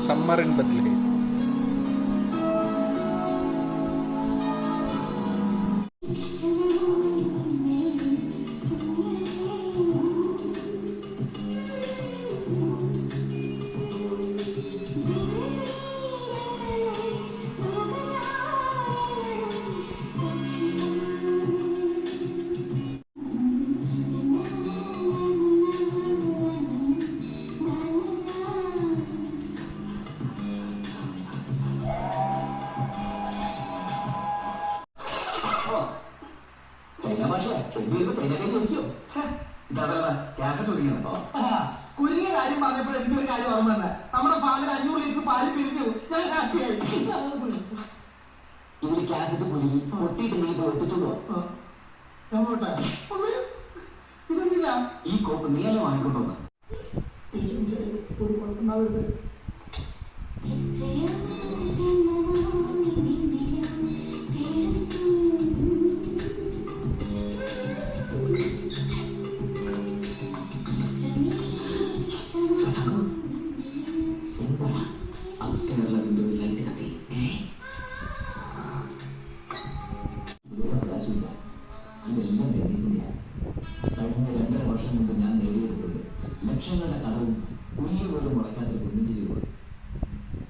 Summer in Bethlehem. കുരുങ്ങിയ കാര്യം പറഞ്ഞപ്പോൾ എനിക്കൊരു കാര്യം ഓർമ്മ തന്നെ. നമ്മുടെ ഫാമിൽ 500 ലിറ്റർ പാല് പിരിഞ്ഞു. ഞാൻ ഹാപ്പിയായി. ഇവര് ക്യാസറ്റ് കുരുങ്ങി പൊട്ടിയിട്ട് നീ പൊട്ടിച്ചോളൂ. ഇതെന്തിനാ ഈ കോപ്പ് നീയല്ലേ വാങ്ങിക്കൊണ്ടുവന്ന? ഇതെല്ലാം രമേശിന്റെയാണ്. കഴിഞ്ഞ 2.5 വർഷം മുമ്പ് ഞാൻ നേടിയെടുത്തത് ലക്ഷങ്ങളുടെ കടവും കുഴിയിൽ പോലും മുളയ്ക്കാത്ത കുഞ്ഞിന്റെ രൂപ.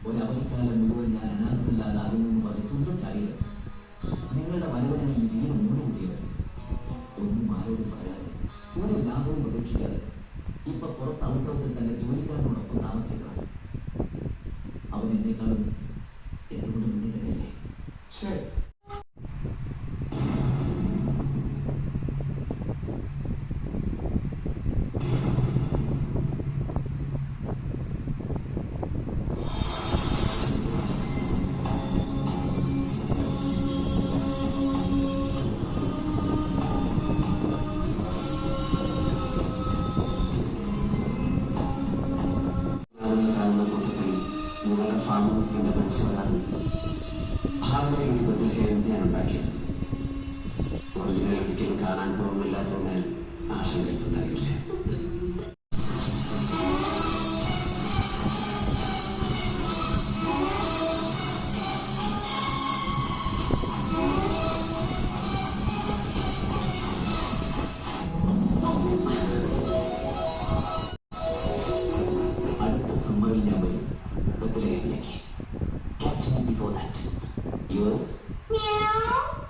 ഒരവധിക്കാലം മുഴുവൻ ഞാൻ അനാഥമില്ലാതാകുമെന്ന് പറഞ്ഞ് തുള്ളം ചാടിയത്. നിങ്ങളുടെ വരവിനായി ഈ ജീവൻ മൂലം ചെയ്തത്. ഒന്നും ആരോടും പറയാതെ ഒരു ലാഭവും പ്രതീക്ഷിക്കാതെ ഇപ്പൊ പുറത്ത് ഔട്ട് ഹൗസിൽ തന്നെ ജോലിക്കാരനോടൊപ്പം താമസിക്കണം. അവൻ എന്നെക്കാളും എന്തുകൊണ്ട് മുന്നിൽ തന്നെയല്ലേ? ശരി. ഫാമിന്റെ മനസ്സിലാണ് ഭാവനയുടെ ബദലഹേം ഞാൻ ഉണ്ടാക്കിയത്. ഒറിജിനൽ ഒരിക്കലും കാണാൻ പോകുന്നില്ലാത്തതിനാൽ ആശങ്കയുണ്ടാകില്ല. അടുത്ത സമ്മറിൽ ഞാൻ വരും. Catch me before that. Yours? Meow.